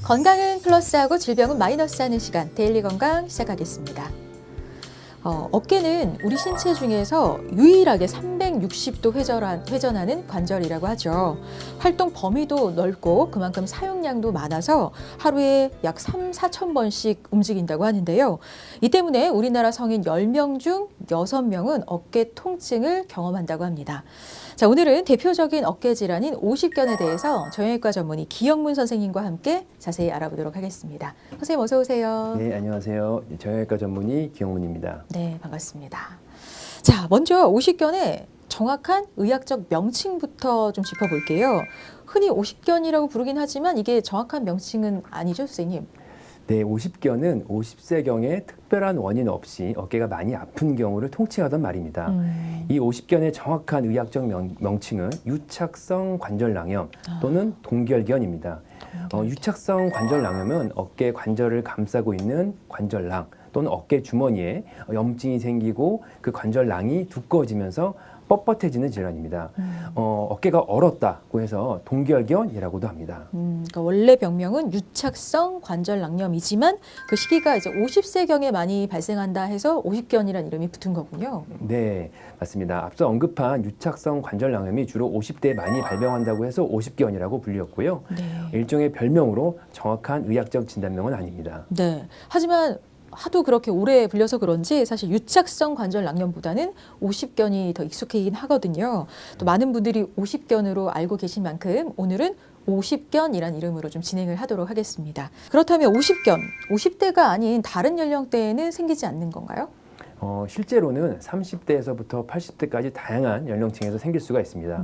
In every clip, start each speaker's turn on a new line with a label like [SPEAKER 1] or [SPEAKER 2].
[SPEAKER 1] 건강은 플러스하고 질병은 마이너스하는 시간 데일리 건강 시작하겠습니다. 어깨는 우리 신체 중에서 유일하게 360도 회전하는 관절이라고 하죠. 활동 범위도 넓고 그만큼 사용량도 많아서 하루에 약 4천 번씩 움직인다고 하는데요. 이 때문에 우리나라 성인 10명 중 6명은 어깨 통증을 경험한다고 합니다. 자, 오늘은 대표적인 어깨 질환인 오십견에 대해서 정형외과 전문의 기영문 선생님과 함께 자세히 알아보도록 하겠습니다. 선생님 어서 오세요.
[SPEAKER 2] 네, 안녕하세요. 정형외과 전문의 기영문입니다.
[SPEAKER 1] 네, 반갑습니다. 자, 먼저 오십견의 정확한 의학적 명칭부터 좀 짚어볼게요. 흔히 오십견이라고 부르긴 하지만 이게 정확한 명칭은 아니죠, 선생님?
[SPEAKER 2] 네, 오십견은 50세경에 특별한 원인 없이 어깨가 많이 아픈 경우를 통칭하던 말입니다. 이 오십견의 정확한 의학적 명칭은 유착성 관절낭염 또는 동결견입니다. 유착성 관절낭염은 어깨 관절을 감싸고 있는 관절낭 또는 어깨 주머니에 염증이 생기고 그 관절낭이 두꺼워지면서 뻣뻣해지는 질환입니다. 어깨가 얼었다고 해서 동결견이라고도 합니다.
[SPEAKER 1] 그러니까 원래 병명은 유착성 관절낭염이지만 그 시기가 이제 50세경에 많이 발생한다 해서 오십견이라는 이름이 붙은 거군요.
[SPEAKER 2] 네, 맞습니다. 앞서 언급한 유착성 관절낭염이 주로 50대에 많이 발병한다고 해서 오십견이라고 불렸고요.
[SPEAKER 1] 네.
[SPEAKER 2] 일종의 별명으로 정확한 의학적 진단명은 아닙니다.
[SPEAKER 1] 네. 하지만 하도 그렇게 오래 불려서 그런지 사실 유착성 관절낭염보다는 오십견이 더 익숙해지긴 하거든요. 또 많은 분들이 오십견으로 알고 계신 만큼 오늘은 오십견이란 이름으로 좀 진행을 하도록 하겠습니다. 그렇다면 오십견, 50대가 아닌 다른 연령대에는 생기지 않는 건가요?
[SPEAKER 2] 실제로는 30대에서부터 80대까지 다양한 연령층에서 생길 수가 있습니다.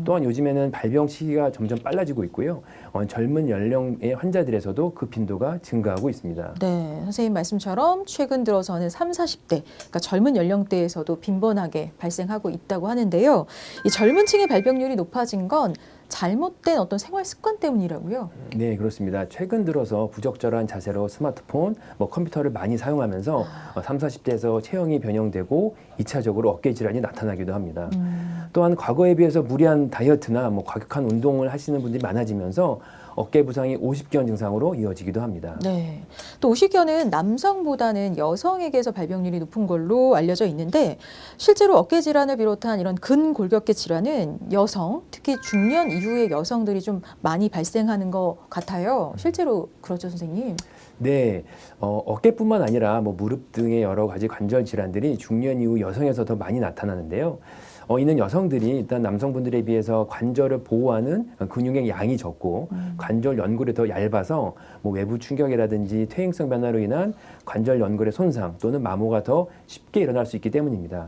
[SPEAKER 2] 또한 요즘에는 발병 시기가 점점 빨라지고 있고요. 젊은 연령의 환자들에서도 그 빈도가 증가하고 있습니다.
[SPEAKER 1] 네, 선생님 말씀처럼 최근 들어서는 30, 40대, 그러니까 젊은 연령대에서도 빈번하게 발생하고 있다고 하는데요. 이 젊은 층의 발병률이 높아진 건 잘못된 어떤 생활 습관 때문이라고요?
[SPEAKER 2] 네, 그렇습니다. 최근 들어서 부적절한 자세로 스마트폰, 컴퓨터를 많이 사용하면서 30, 40대에서 체형이 변형되고 2차적으로 어깨 질환이 나타나기도 합니다. 또한 과거에 비해서 무리한 다이어트나 과격한 운동을 하시는 분들이 많아지면서 어깨 부상이 오십견 증상으로 이어지기도 합니다.
[SPEAKER 1] 네. 또 오십견은 남성보다는 여성에게서 발병률이 높은 걸로 알려져 있는데 실제로 어깨 질환을 비롯한 이런 근골격계 질환은 여성, 특히 중년 이후의 여성들이 좀 많이 발생하는 것 같아요. 실제로 그렇죠, 선생님?
[SPEAKER 2] 네, 어깨뿐만 아니라 무릎 등의 여러 가지 관절 질환들이 중년 이후 여성에서 더 많이 나타나는데요. 이는 여성들이 일단 남성분들에 비해서 관절을 보호하는 근육의 양이 적고 관절 연골이 더 얇아서 외부 충격이라든지 퇴행성 변화로 인한 관절 연골의 손상 또는 마모가 더 쉽게 일어날 수 있기 때문입니다.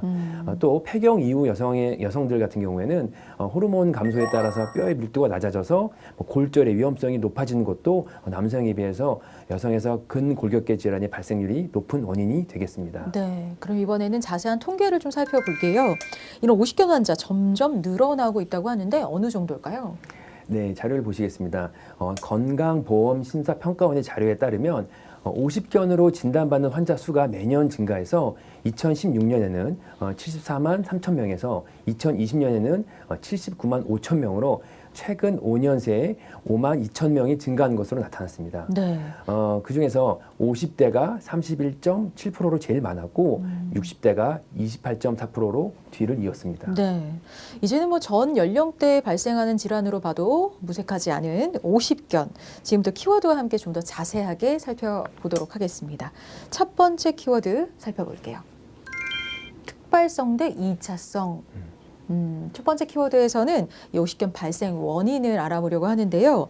[SPEAKER 2] 또 폐경 이후 여성들 같은 경우에는 호르몬 감소에 따라서 뼈의 밀도가 낮아져서 골절의 위험성이 높아지는 것도 남성에 비해서 여성에서 근골격계 질환의 발생률이 높은 원인이 되겠습니다.
[SPEAKER 1] 네, 그럼 이번에는 자세한 통계를 좀 살펴볼게요. 이런 오십견 환자 점점 늘어나고 있다고 하는데 어느 정도일까요?
[SPEAKER 2] 네, 자료를 보시겠습니다. 건강보험심사평가원의 자료에 따르면 50견으로 진단받는 환자 수가 매년 증가해서 2016년에는 74만 3천 명에서 2020년에는 79만 5천 명으로 최근 5년 새에 5만 2천 명이 증가한 것으로 나타났습니다.
[SPEAKER 1] 네.
[SPEAKER 2] 그중에서 50대가 31.7%로 제일 많았고 60대가 28.4%로 뒤를 이었습니다.
[SPEAKER 1] 네. 이제는 전 연령대에 발생하는 질환으로 봐도 무색하지 않은 오십견. 지금부터 키워드와 함께 좀 더 자세하게 살펴보도록 하겠습니다. 첫 번째 키워드 살펴볼게요. 특발성 대 2차성. 첫 번째 키워드에서는 이 오십견 발생 원인을 알아보려고 하는데요.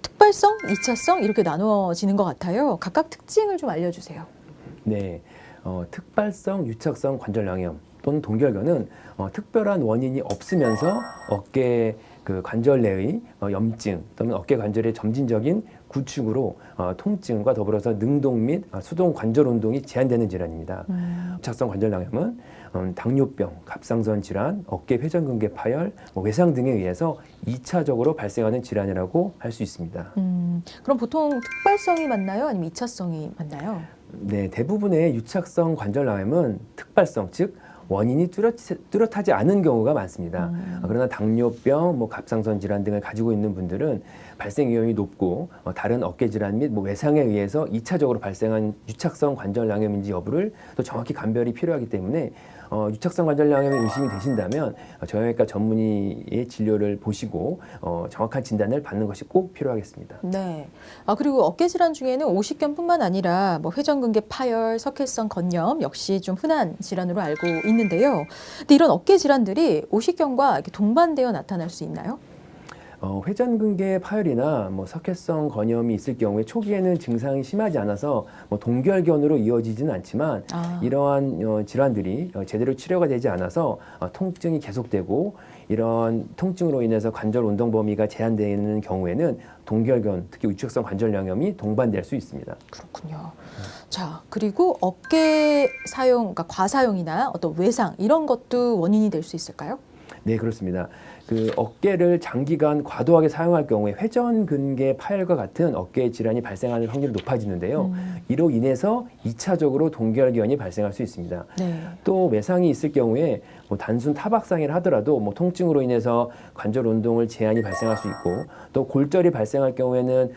[SPEAKER 1] 특발성, 2차성 이렇게 나누어지는 것 같아요. 각각 특징을 좀 알려주세요.
[SPEAKER 2] 네, 특발성 유착성 관절낭염 또는 동결견은 특별한 원인이 없으면서 어깨 관절 내의 염증 또는 어깨 관절의 점진적인 구축으로 통증과 더불어서 능동 및 수동 관절 운동이 제한되는 질환입니다. 유착성 관절낭염은 당뇨병, 갑상선 질환, 어깨 회전근개 파열, 외상 등에 의해서 2차적으로 발생하는 질환이라고 할 수 있습니다.
[SPEAKER 1] 그럼 보통 특발성이 맞나요? 아니면 2차성이 맞나요?
[SPEAKER 2] 네, 대부분의 유착성 관절낭염은 특발성, 즉 원인이 뚜렷하지 않은 경우가 많습니다. 그러나 당뇨병, 뭐 갑상선 질환 등을 가지고 있는 분들은 발생 위험이 높고 다른 어깨 질환 및 뭐 외상에 의해서 2차적으로 발생한 유착성 관절낭염인지 여부를 또 정확히 감별이 필요하기 때문에 유착성 관절낭염이 의심이 되신다면 정형외과 전문의의 진료를 보시고 정확한 진단을 받는 것이 꼭 필요하겠습니다.
[SPEAKER 1] 네. 그리고 어깨 질환 중에는 오십견뿐만 아니라 뭐 회전근개 파열, 석회성 건염 역시 좀 흔한 질환으로 알고 있는데요. 근데 이런 어깨 질환들이 오십견과 이렇게 동반되어 나타날 수 있나요?
[SPEAKER 2] 회전근개 파열이나 뭐 석회성 건염이 있을 경우에 초기에는 증상이 심하지 않아서 뭐 동결견으로 이어지지는 않지만 이러한 질환들이 제대로 치료가 되지 않아서 통증이 계속되고 이런 통증으로 인해서 관절 운동 범위가 제한되는 경우에는 동결견, 특히 유착성 관절량염이 동반될 수 있습니다.
[SPEAKER 1] 그렇군요. 자, 그리고 어깨 사용, 그러니까 과사용이나 어떤 외상 이런 것도 원인이 될 수 있을까요?
[SPEAKER 2] 네, 그렇습니다. 그 어깨를 장기간 과도하게 사용할 경우에 회전근개 파열과 같은 어깨 질환이 발생하는 확률이 높아지는데요. 이로 인해서 2차적으로 동결견이 발생할 수 있습니다.
[SPEAKER 1] 네.
[SPEAKER 2] 또 외상이 있을 경우에 뭐 단순 타박상이라 하더라도 뭐 통증으로 인해서 관절 운동을 제한이 발생할 수 있고 또 골절이 발생할 경우에는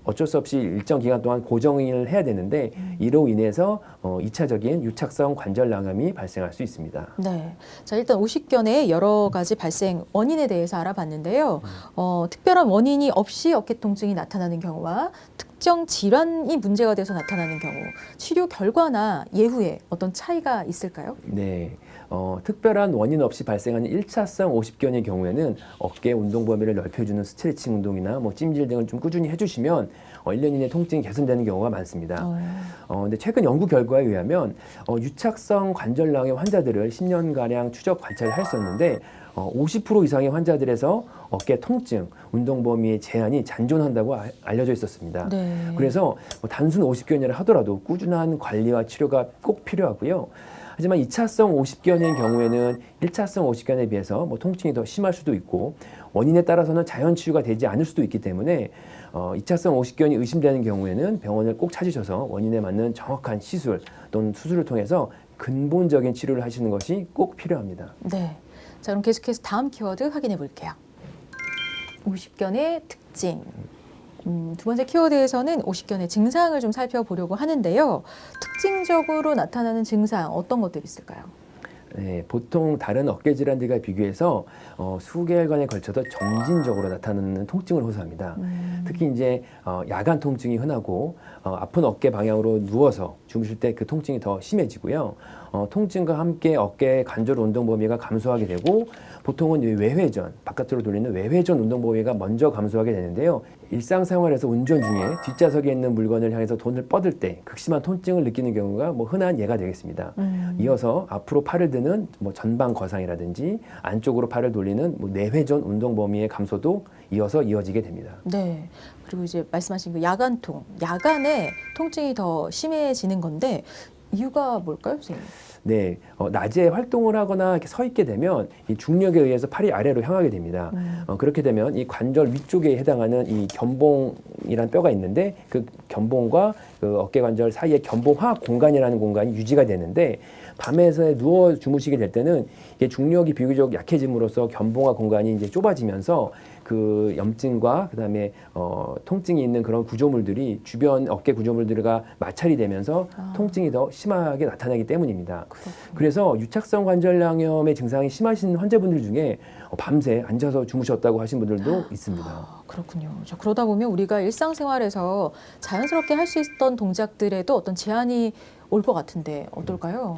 [SPEAKER 2] 어쩔 수 없이 일정 기간 동안 고정을 해야 되는데 이로 인해서 2차적인 유착성 관절낭염이 발생할 수 있습니다.
[SPEAKER 1] 네. 자, 일단 오십견의 여러 가지 발생 원인에 대해서 알아봤는데요. 특별한 원인이 없이 어깨 통증이 나타나는 경우와 특정 질환이 문제가 돼서 나타나는 경우, 치료 결과나 예후에 어떤 차이가 있을까요?
[SPEAKER 2] 네. 특별한 원인 없이 발생하는 1차성 오십견의 경우에는 어깨 운동 범위를 넓혀주는 스트레칭 운동이나 뭐 찜질 등을 좀 꾸준히 해주시면 1년 이내 통증이 개선되는 경우가 많습니다. 근데 최근 연구 결과에 의하면 유착성 관절낭염 환자들을 10년가량 추적 관찰을 했었는데 50% 이상의 환자들에서 어깨 통증, 운동 범위의 제한이 잔존한다고 알려져 있었습니다.
[SPEAKER 1] 네.
[SPEAKER 2] 그래서 단순 오십견이라 하더라도 꾸준한 관리와 치료가 꼭 필요하고요. 하지만 2차성 오십견의 경우에는 1차성 오십견에 비해서 뭐 통증이 더 심할 수도 있고 원인에 따라서는 자연 치유가 되지 않을 수도 있기 때문에 2차성 오십견이 의심되는 경우에는 병원을 꼭 찾으셔서 원인에 맞는 정확한 시술 또는 수술을 통해서 근본적인 치료를 하시는 것이 꼭 필요합니다.
[SPEAKER 1] 네. 자, 그럼 계속해서 다음 키워드 확인해 볼게요. 오십견의 특징. 두 번째 키워드에서는 오십견의 증상을 좀 살펴보려고 하는데요. 특징적으로 나타나는 증상 어떤 것들이 있을까요?
[SPEAKER 2] 네, 보통 다른 어깨 질환들과 비교해서 수개월간에 걸쳐서 점진적으로 나타나는 통증을 호소합니다. 특히 이제 야간 통증이 흔하고 아픈 어깨 방향으로 누워서 주무실 때 그 통증이 더 심해지고요. 통증과 함께 어깨 관절 운동 범위가 감소하게 되고 보통은 외회전, 바깥으로 돌리는 외회전 운동 범위가 먼저 감소하게 되는데요. 일상생활에서 운전 중에 뒷좌석에 있는 물건을 향해서 손을 뻗을 때 극심한 통증을 느끼는 경우가 뭐 흔한 예가 되겠습니다. 이어서 앞으로 팔을 드는 뭐 전방 거상이라든지 안쪽으로 팔을 돌리는 뭐 내회전 운동 범위의 감소도 이어지게 됩니다.
[SPEAKER 1] 네. 그리고 이제 말씀하신 그 야간통, 야간에 통증이 더 심해지는 건데 이유가 뭘까요, 선생님?
[SPEAKER 2] 네, 낮에 활동을 하거나 이렇게 서 있게 되면 이 중력에 의해서 팔이 아래로 향하게 됩니다. 그렇게 되면 이 관절 위쪽에 해당하는 이 견봉이라는 뼈가 있는데 그 견봉과 그 어깨 관절 사이에 견봉화학 공간이라는 공간이 유지가 되는데 밤에서 누워 주무시게 될 때는 이게 중력이 비교적 약해짐으로써 견봉화 공간이 이제 좁아지면서 그 염증과 그다음에 통증이 있는 그런 구조물들이 주변 어깨 구조물들과 마찰이 되면서 통증이 더 심하게 나타나기 때문입니다.
[SPEAKER 1] 그렇군요.
[SPEAKER 2] 그래서 유착성 관절낭염의 증상이 심하신 환자분들 중에 밤새 앉아서 주무셨다고 하신 분들도 있습니다.
[SPEAKER 1] 그렇군요. 자, 그러다 보면 우리가 일상생활에서 자연스럽게 할 수 있던 동작들에도 어떤 제한이 올 것 같은데 어떨까요?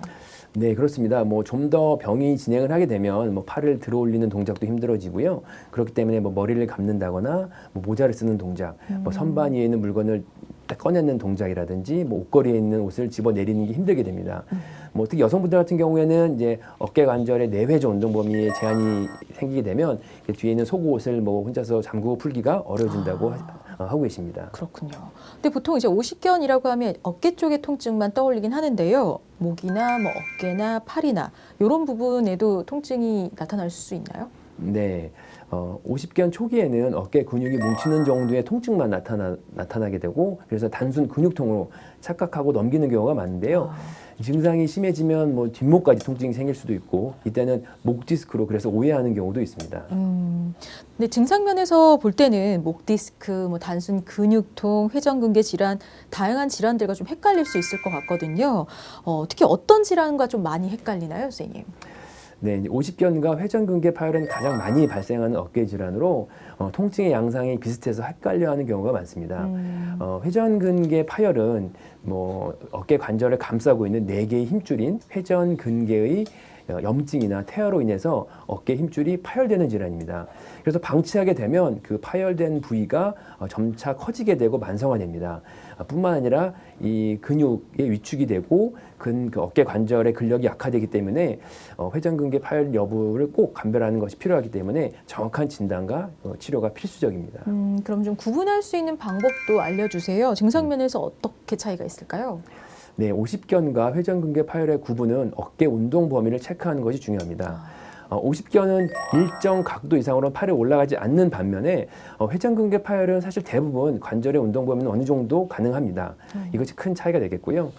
[SPEAKER 2] 네, 그렇습니다. 뭐 좀 더 병이 진행을 하게 되면 뭐 팔을 들어 올리는 동작도 힘들어지고요. 그렇기 때문에 뭐 머리를 감는다거나 뭐 모자를 쓰는 동작, 뭐 선반 위에 있는 물건을 딱 꺼내는 동작이라든지 뭐 옷걸이에 있는 옷을 집어 내리는 게 힘들게 됩니다. 뭐 특히 여성분들 같은 경우에는 이제 어깨 관절의 내회전 운동 범위에 제한이 생기게 되면 뒤에 있는 속옷을 뭐 혼자서 잠그고 풀기가 어려워진다고 하고 계십니다.
[SPEAKER 1] 그렇군요. 근데 보통 이제 오십견이라고 하면 어깨 쪽의 통증만 떠올리긴 하는데요. 목이나 뭐 어깨나 팔이나 이런 부분에도 통증이 나타날 수 있나요?
[SPEAKER 2] 네. 50견 초기에는 어깨 근육이 뭉치는 정도의 통증만 나타나게 되고 그래서 단순 근육통으로 착각하고 넘기는 경우가 많은데요. 증상이 심해지면 뭐 뒷목까지 통증이 생길 수도 있고 이때는 목 디스크로 그래서 오해하는 경우도 있습니다.
[SPEAKER 1] 근데 증상면에서 볼 때는 목 디스크, 뭐 단순 근육통, 회전근개 질환, 다양한 질환들과 좀 헷갈릴 수 있을 것 같거든요. 특히 어떤 질환과 좀 많이 헷갈리나요, 선생님?
[SPEAKER 2] 네, 50견과 회전근개 파열은 가장 많이 발생하는 어깨 질환으로 통증의 양상이 비슷해서 헷갈려하는 경우가 많습니다. 회전근개 파열은 뭐 어깨 관절을 감싸고 있는 4개의 힘줄인 회전근개의 염증이나 태아로 인해서 어깨 힘줄이 파열되는 질환입니다. 그래서 방치하게 되면 그 파열된 부위가 점차 커지게 되고 만성화됩니다. 뿐만 아니라 이 근육의 위축이 되고 그 어깨 관절의 근력이 약화되기 때문에 회전근개 파열 여부를 꼭 감별하는 것이 필요하기 때문에 정확한 진단과 치료가 필수적입니다.
[SPEAKER 1] 그럼 좀 구분할 수 있는 방법도 알려주세요. 증상면에서 어떻게 차이가 있을까요?
[SPEAKER 2] 네, 50견과 회전근개 파열의 구분은 어깨 운동 범위를 체크하는 것이 중요합니다. 50견은 일정 각도 이상으로 팔이 올라가지 않는 반면에 회전근개 파열은 사실 대부분 관절의 운동 범위는 어느 정도 가능합니다. 이것이 큰 차이가 되겠고요.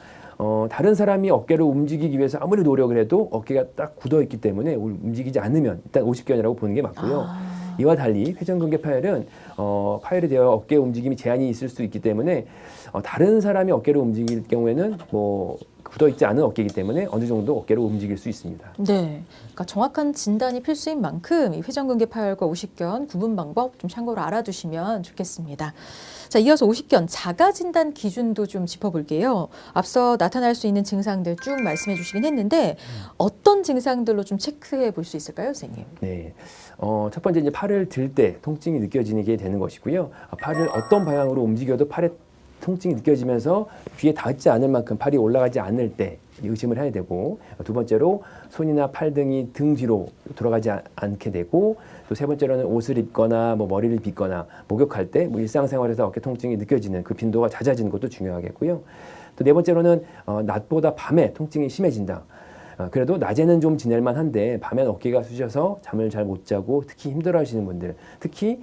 [SPEAKER 2] 다른 사람이 어깨를 움직이기 위해서 아무리 노력을 해도 어깨가 딱 굳어 있기 때문에 움직이지 않으면 일단 50견이라고 보는 게 맞고요. 이와 달리 회전근개 파열은 파열이 되어 어깨 움직임이 제한이 있을 수 있기 때문에 다른 사람이 어깨를 움직일 경우에는 뭐 굳어 있지 않은 어깨이기 때문에 어느 정도 어깨를 움직일 수 있습니다.
[SPEAKER 1] 네, 그러니까 정확한 진단이 필수인 만큼 이 회전근개 파열과 50견 구분 방법 좀 참고로 알아두시면 좋겠습니다. 자, 이어서 50견 자가 진단 기준도 좀 짚어볼게요. 앞서 나타날 수 있는 증상들 쭉 말씀해 주시긴 했는데 어떤 증상들로 좀 체크해 볼 수 있을까요, 선생님?
[SPEAKER 2] 네, 첫 번째 이제 팔을 들 때 통증이 느껴지게 되는 것이고요. 팔을 어떤 방향으로 움직여도 팔에 통증이 느껴지면서 귀에 닿지 않을 만큼 팔이 올라가지 않을 때 의심을 해야 되고 두 번째로 손이나 팔 등이 등 뒤로 돌아가지 않게 되고 또 세 번째로는 옷을 입거나 뭐 머리를 빗거나 목욕할 때 뭐 일상생활에서 어깨 통증이 느껴지는 그 빈도가 잦아지는 것도 중요하겠고요. 또 네 번째로는 낮보다 밤에 통증이 심해진다. 그래도 낮에는 좀 지낼만 한데 밤엔 어깨가 쑤셔서 잠을 잘 못 자고 특히 힘들어하시는 분들 특히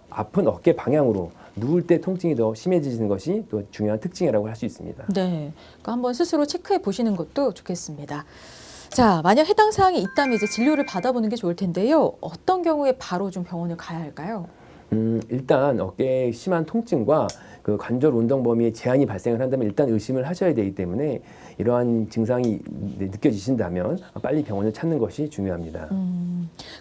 [SPEAKER 2] 아픈 어깨 방향으로 누울 때 통증이 더 심해지는 것이 또 중요한 특징이라고 할 수 있습니다.
[SPEAKER 1] 네, 그러니까 한번 스스로 체크해 보시는 것도 좋겠습니다. 자, 만약 해당 사항이 있다면 이제 진료를 받아보는 게 좋을 텐데요. 어떤 경우에 바로 좀 병원을 가야 할까요?
[SPEAKER 2] 일단 어깨에 심한 통증과 그 관절 운동 범위에 제한이 발생을 한다면 일단 의심을 하셔야 되기 때문에 이러한 증상이 느껴지신다면 빨리 병원을 찾는 것이 중요합니다.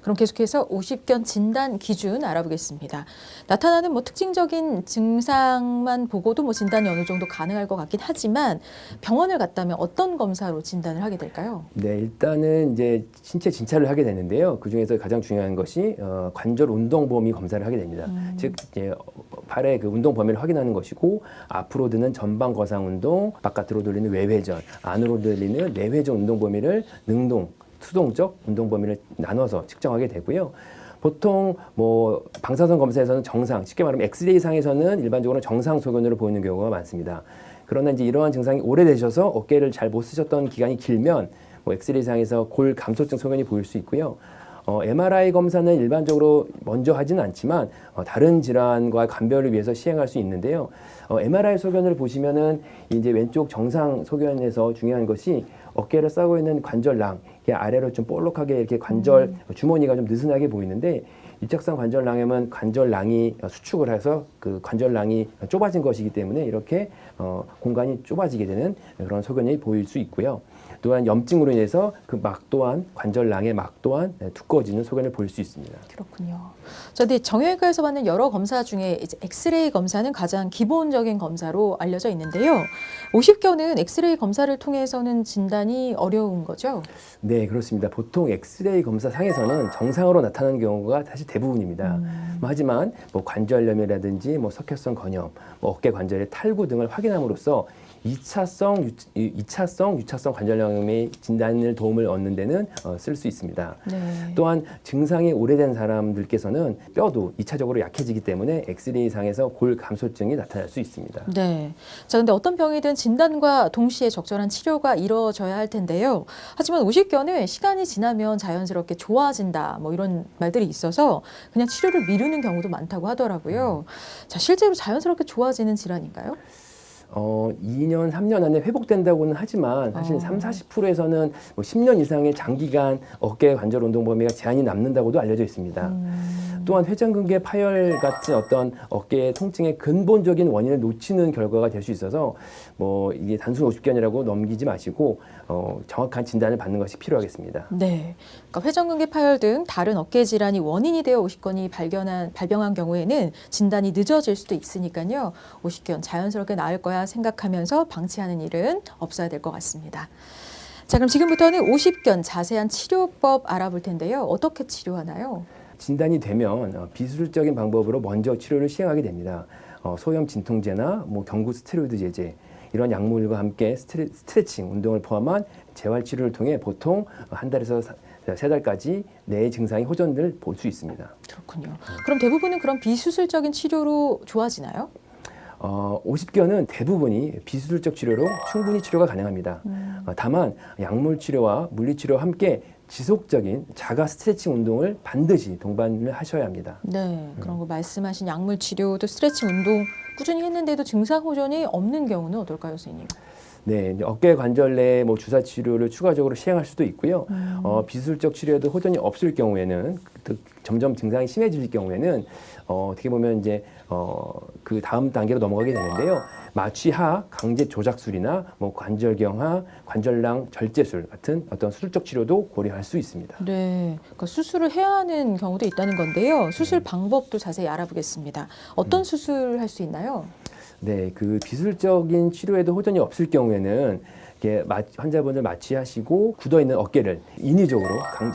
[SPEAKER 1] 그럼 계속해서 50견 진단 기준 알아보겠습니다. 나타나는 뭐 특징적인 증상만 보고도 뭐 진단이 어느 정도 가능할 것 같긴 하지만 병원을 갔다면 어떤 검사로 진단을 하게 될까요?
[SPEAKER 2] 네, 일단은 이제 신체 진찰을 하게 되는데요. 그 중에서 가장 중요한 것이 관절 운동 범위 검사를 하게 됩니다. 즉 이제 팔의 그 운동 범위를 확인하는 것이고 앞으로 드는 전방 거상 운동, 바깥으로 돌리는 외회전, 안으로 돌리는 내회전 운동 범위를 능동, 수동적 운동 범위를 나눠서 측정하게 되고요. 보통 뭐 방사선 검사에서는 정상, 쉽게 말하면 엑스레이 상에서는 일반적으로 정상 소견으로 보이는 경우가 많습니다. 그러나 이제 이러한 증상이 오래되셔서 어깨를 잘 못 쓰셨던 기간이 길면 뭐 엑스레이 상에서 골 감소증 소견이 보일 수 있고요. MRI 검사는 일반적으로 먼저 하지는 않지만 다른 질환과 감별을 위해서 시행할 수 있는데요. MRI 소견을 보시면은 이제 왼쪽 정상 소견에서 중요한 것이 어깨를 싸고 있는 관절낭, 아래로 좀 볼록하게 이렇게 관절 주머니가 좀 느슨하게 보이는데 유착성 관절낭염은 관절낭이 수축을 해서 그 관절낭이 좁아진 것이기 때문에 이렇게 공간이 좁아지게 되는 그런 소견이 보일 수 있고요. 또한 염증으로 인해서 그 막 또한 관절낭의 막 또한 두꺼워지는 소견을 볼 수 있습니다.
[SPEAKER 1] 그렇군요. 자, 근데 정형외과에서 받는 여러 검사 중에 이제 엑스레이 검사는 가장 기본적인 검사로 알려져 있는데요. 50견은 엑스레이 검사를 통해서는 진단이 어려운 거죠?
[SPEAKER 2] 네, 그렇습니다. 보통 엑스레이 검사 상에서는 정상으로 나타나는 경우가 사실 대부분입니다. 하지만 뭐 관절염이라든지 뭐 석회성 건염, 뭐 어깨 관절의 탈구 등을 확인함으로써 2차성, 유차성 관절염의 진단을 도움을 얻는 데는 쓸 수 있습니다.
[SPEAKER 1] 네.
[SPEAKER 2] 또한 증상이 오래된 사람들께서는 뼈도 2차적으로 약해지기 때문에 엑스레이상에서 골 감소증이 나타날 수 있습니다.
[SPEAKER 1] 네. 자, 근데 어떤 병이든 진단과 동시에 적절한 치료가 이루어져야 할 텐데요. 하지만 오십견은 시간이 지나면 자연스럽게 좋아진다, 뭐 이런 말들이 있어서 그냥 치료를 미루는 경우도 많다고 하더라고요. 자, 실제로 자연스럽게 좋아지는 질환인가요?
[SPEAKER 2] 2년, 3년 안에 회복된다고는 하지만 사실 30-40%에서는 뭐 10년 이상의 장기간 어깨 관절 운동 범위가 제한이 남는다고도 알려져 있습니다. 또한 회전근개 파열 같은 어떤 어깨의 통증의 근본적인 원인을 놓치는 결과가 될 수 있어서 뭐 이게 단순 오십견이라고 넘기지 마시고 정확한 진단을 받는 것이 필요하겠습니다.
[SPEAKER 1] 네. 그러니까 회전근개 파열 등 다른 어깨 질환이 원인이 되어 오십견이 발병한 경우에는 진단이 늦어질 수도 있으니까요. 오십견 자연스럽게 나을 거야 생각하면서 방치하는 일은 없어야 될 것 같습니다. 자, 그럼 지금부터는 오십견 자세한 치료법 알아볼 텐데요. 어떻게 치료하나요?
[SPEAKER 2] 진단이 되면 비수술적인 방법으로 먼저 치료를 시행하게 됩니다. 소염 진통제나 뭐 경구 스테로이드 제제 이런 약물과 함께 스트레칭 운동을 포함한 재활 치료를 통해 보통 한 달에서 세 달까지 뇌의 증상이 호전을 볼 수 있습니다.
[SPEAKER 1] 그렇군요. 그럼 대부분은 그런 비수술적인 치료로 좋아지나요?
[SPEAKER 2] 오십견은 대부분이 비수술적 치료로 충분히 치료가 가능합니다. 다만 약물 치료와 물리 치료와 함께 지속적인 자가 스트레칭 운동을 반드시 동반을 하셔야 합니다.
[SPEAKER 1] 네, 그런 거 말씀하신 약물 치료도 스트레칭 운동 꾸준히 했는데도 증상 호전이 없는 경우는 어떨까요, 선생님?
[SPEAKER 2] 네, 이제 어깨 관절 내 뭐 주사 치료를 추가적으로 시행할 수도 있고요. 비수술적 치료에도 호전이 없을 경우에는 점점 증상이 심해질 경우에는 어떻게 보면 이제 그 다음 단계로 넘어가게 되는데요. 마취하, 강제 조작술이나 뭐 관절경화, 관절낭 절제술 같은 어떤 수술적 치료도 고려할 수 있습니다.
[SPEAKER 1] 네, 그러니까 수술을 해야 하는 경우도 있다는 건데요. 수술 방법도 자세히 알아보겠습니다. 어떤 수술 할 수 있나요?
[SPEAKER 2] 네, 그 비수술적인 치료에도 호전이 없을 경우에는 이렇게 환자분을 마취하시고 굳어 있는 어깨를 인위적으로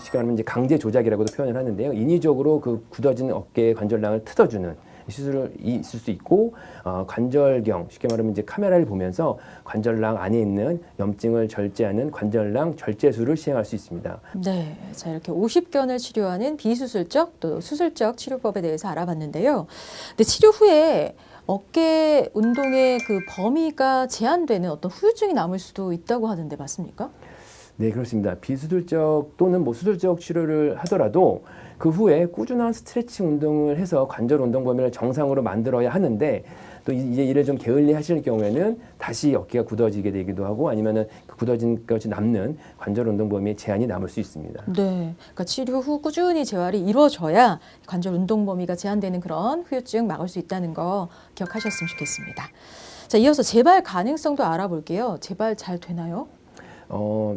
[SPEAKER 2] 시간하면 이제 강제 조작이라고도 표현을 하는데요. 인위적으로 그 굳어진 어깨 관절낭을 틀어주는 시술이 있을 수 있고 관절경 쉽게 말하면 이제 카메라를 보면서 관절낭 안에 있는 염증을 절제하는 관절낭 절제술을 시행할 수 있습니다.
[SPEAKER 1] 네, 자 이렇게 오십견을 치료하는 비수술적 또 수술적 치료법에 대해서 알아봤는데요. 근데 치료 후에 어깨 운동의 그 범위가 제한되는 어떤 후유증이 남을 수도 있다고 하던데 맞습니까?
[SPEAKER 2] 네, 그렇습니다. 비수술적 또는 뭐 수술적 치료를 하더라도 그 후에 꾸준한 스트레칭 운동을 해서 관절 운동 범위를 정상으로 만들어야 하는데 또 이제 이를 좀 게을리 하실 경우에는 다시 어깨가 굳어지게 되기도 하고 아니면은 그 굳어진 것이 남는 관절 운동 범위에 제한이 남을 수 있습니다.
[SPEAKER 1] 네, 그러니까 치료 후 꾸준히 재활이 이루어져야 관절 운동 범위가 제한되는 그런 후유증 막을 수 있다는 거 기억하셨으면 좋겠습니다. 자, 이어서 재발 가능성도 알아볼게요. 재발 잘 되나요?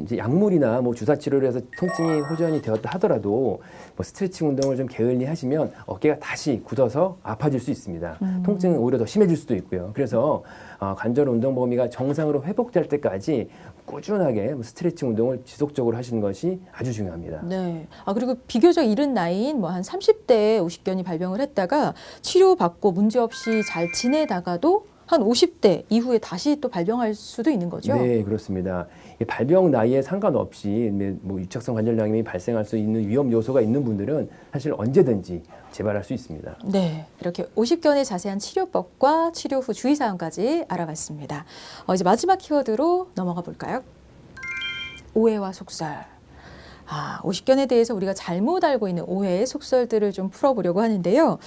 [SPEAKER 2] 이제 약물이나 뭐 주사 치료를 해서 통증이 호전이 되었다 하더라도 뭐 스트레칭 운동을 좀 게을리 하시면 어깨가 다시 굳어서 아파질 수 있습니다. 통증은 오히려 더 심해질 수도 있고요. 그래서 관절 운동 범위가 정상으로 회복될 때까지 꾸준하게 스트레칭 운동을 지속적으로 하시는 것이 아주 중요합니다.
[SPEAKER 1] 네. 그리고 비교적 이른 나이인 뭐 한 30대에 오십견이 발병을 했다가 치료받고 문제없이 잘 지내다가도 한 50대 이후에 다시 또 발병할 수도 있는 거죠?
[SPEAKER 2] 네, 그렇습니다. 발병 나이에 상관없이 뭐 유착성 관절염이 발생할 수 있는 위험 요소가 있는 분들은 사실 언제든지 재발할 수 있습니다.
[SPEAKER 1] 네, 이렇게 오십견의 자세한 치료법과 치료 후 주의사항까지 알아봤습니다. 이제 마지막 키워드로 넘어가 볼까요? 오해와 속설. 오십견에 대해서 우리가 잘못 알고 있는 오해, 속설들을 좀 풀어보려고 하는데요.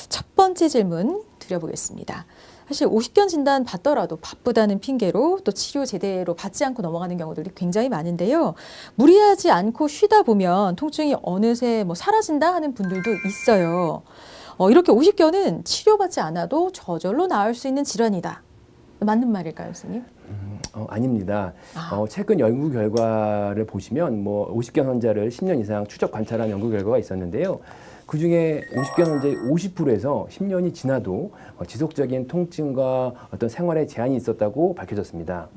[SPEAKER 1] 첫 번째 질문 드려보겠습니다. 사실 오십견 진단 받더라도 바쁘다는 핑계로 또 치료 제대로 받지 않고 넘어가는 경우들이 굉장히 많은데요. 무리하지 않고 쉬다 보면 통증이 어느새 뭐 사라진다 하는 분들도 있어요. 이렇게 오십견은 치료받지 않아도 저절로 나을 수 있는 질환이다. 맞는 말일까요, 선생님?
[SPEAKER 2] 아닙니다. 최근 연구 결과를 보시면 뭐 오십견 환자를 10년 이상 추적 관찰한 연구 결과가 있었는데요. 그 중에 오십견 환자의 50%에서 10년이 지나도 지속적인 통증과 어떤 생활에 제한이 있었다고 밝혀졌습니다.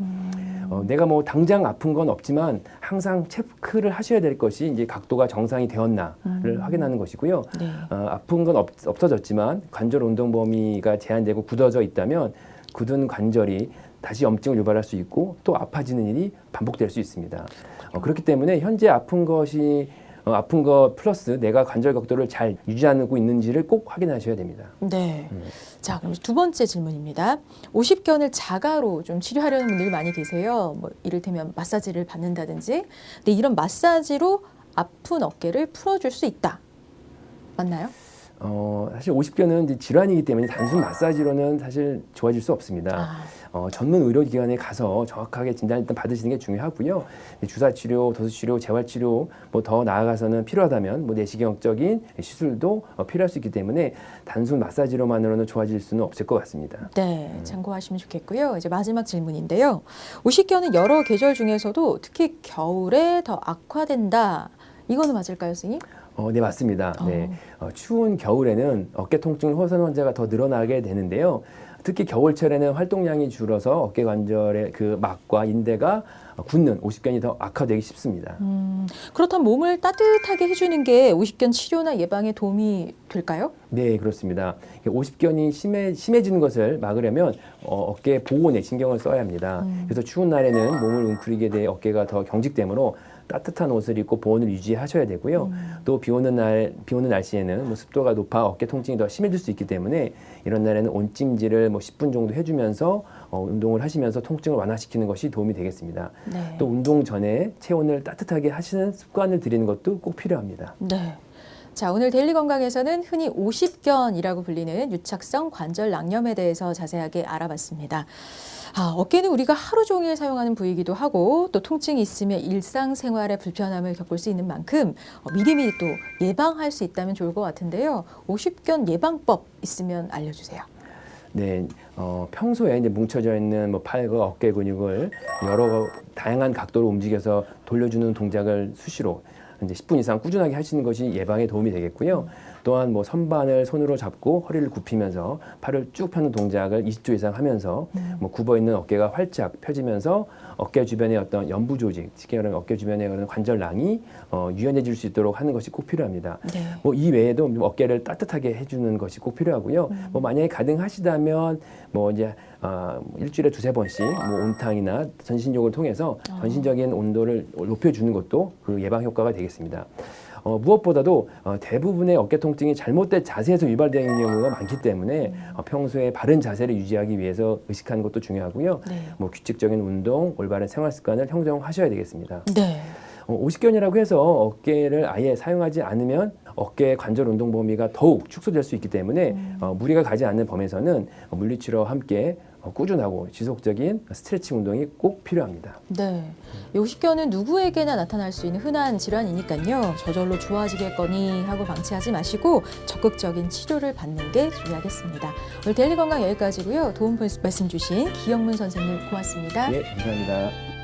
[SPEAKER 2] 내가 뭐 당장 아픈 건 없지만 항상 체크를 하셔야 될 것이 이제 각도가 정상이 되었나를 확인하는 것이고요.
[SPEAKER 1] 네.
[SPEAKER 2] 아픈 건 없어졌지만 관절 운동 범위가 제한되고 굳어져 있다면 굳은 관절이 다시 염증을 유발할 수 있고 또 아파지는 일이 반복될 수 있습니다. 그렇기 때문에 현재 아픈 거 플러스 내가 관절 각도를 잘 유지하고 있는지를 꼭 확인하셔야 됩니다.
[SPEAKER 1] 네. 자, 그럼 두 번째 질문입니다. 오십견을 자가로 좀 치료하려는 분들이 많이 계세요. 뭐 이를테면 마사지를 받는다든지. 근데 이런 마사지로 아픈 어깨를 풀어줄 수 있다. 맞나요?
[SPEAKER 2] 사실 오십견은 이제 질환이기 때문에 단순 마사지로는 사실 좋아질 수 없습니다. 전문 의료기관에 가서 정확하게 진단을 일단 받으시는 게 중요하고요. 주사치료, 도수치료, 재활치료, 뭐 더 나아가서는 필요하다면 뭐 내시경적인 시술도 필요할 수 있기 때문에 단순 마사지로만으로는 좋아질 수는 없을 것 같습니다.
[SPEAKER 1] 네, 참고하시면 좋겠고요. 이제 마지막 질문인데요. 오십견은 여러 계절 중에서도 특히 겨울에 더 악화된다. 이거는 맞을까요, 선생님?
[SPEAKER 2] 네, 맞습니다. 네. 추운 겨울에는 어깨 통증 호소하는 환자가 더 늘어나게 되는데요. 특히 겨울철에는 활동량이 줄어서 어깨 관절의 그 막과 인대가 굳는 오십견이 더 악화되기 쉽습니다.
[SPEAKER 1] 그렇다면 몸을 따뜻하게 해주는 게 오십견 치료나 예방에 도움이 될까요?
[SPEAKER 2] 네, 그렇습니다. 오십견이 심해지는 것을 막으려면 어깨 보온에 신경을 써야 합니다. 그래서 추운 날에는 몸을 웅크리게 돼 어깨가 더 경직되므로 따뜻한 옷을 입고 보온을 유지하셔야 되고요. 또 비 오는 날씨에는 뭐 습도가 높아 어깨 통증이 더 심해질 수 있기 때문에 이런 날에는 온찜질을 뭐 10분 정도 해주면서 운동을 하시면서 통증을 완화시키는 것이 도움이 되겠습니다.
[SPEAKER 1] 네.
[SPEAKER 2] 또 운동 전에 체온을 따뜻하게 하시는 습관을 들이는 것도 꼭 필요합니다.
[SPEAKER 1] 네. 자, 오늘 데일리 건강에서는 흔히 오십견이라고 불리는 유착성 관절 낭염에 대해서 자세하게 알아봤습니다. 어깨는 우리가 하루 종일 사용하는 부위이기도 하고 또 통증이 있으면 일상생활에 불편함을 겪을 수 있는 만큼 미리미리 또 예방할 수 있다면 좋을 것 같은데요. 오십견 예방법 있으면 알려주세요.
[SPEAKER 2] 네, 평소에 이제 뭉쳐져 있는 뭐 팔과 어깨 근육을 여러 다양한 각도로 움직여서 돌려주는 동작을 수시로 이제 10분 이상 꾸준하게 하시는 것이 예방에 도움이 되겠고요. 또한 뭐 선반을 손으로 잡고 허리를 굽히면서 팔을 쭉 펴는 동작을 20초 이상 하면서 뭐 굽어 있는 어깨가 활짝 펴지면서 어깨 주변의 어떤 연부 조직, 쉽게 말하면 어깨 주변의 그런 관절낭이 유연해질 수 있도록 하는 것이 꼭 필요합니다.
[SPEAKER 1] 네.
[SPEAKER 2] 뭐 이 외에도 어깨를 따뜻하게 해주는 것이 꼭 필요하고요. 뭐 만약에 가능하시다면 뭐 이제 일주일에 2-3번씩 뭐 온탕이나 전신욕을 통해서 전신적인 온도를 높여주는 것도 그 예방 효과가 되겠습니다. 무엇보다도 대부분의 어깨 통증이 잘못된 자세에서 유발되는 경우가 많기 때문에 평소에 바른 자세를 유지하기 위해서 의식하는 것도 중요하고요.
[SPEAKER 1] 네.
[SPEAKER 2] 뭐 규칙적인 운동, 올바른 생활 습관을 형성하셔야 되겠습니다.
[SPEAKER 1] 네.
[SPEAKER 2] 오십견이라고 해서 어깨를 아예 사용하지 않으면 어깨 관절 운동 범위가 더욱 축소될 수 있기 때문에 무리가 가지 않는 범위에서는 물리치료와 함께 꾸준하고 지속적인 스트레칭 운동이 꼭 필요합니다.
[SPEAKER 1] 네. 오십견은 누구에게나 나타날 수 있는 흔한 질환이니까요. 저절로 좋아지겠거니 하고 방치하지 마시고 적극적인 치료를 받는 게 중요하겠습니다. 오늘 데일리 건강 여기까지고요. 도움 말씀 주신 기영문 선생님 고맙습니다.
[SPEAKER 2] 네, 감사합니다.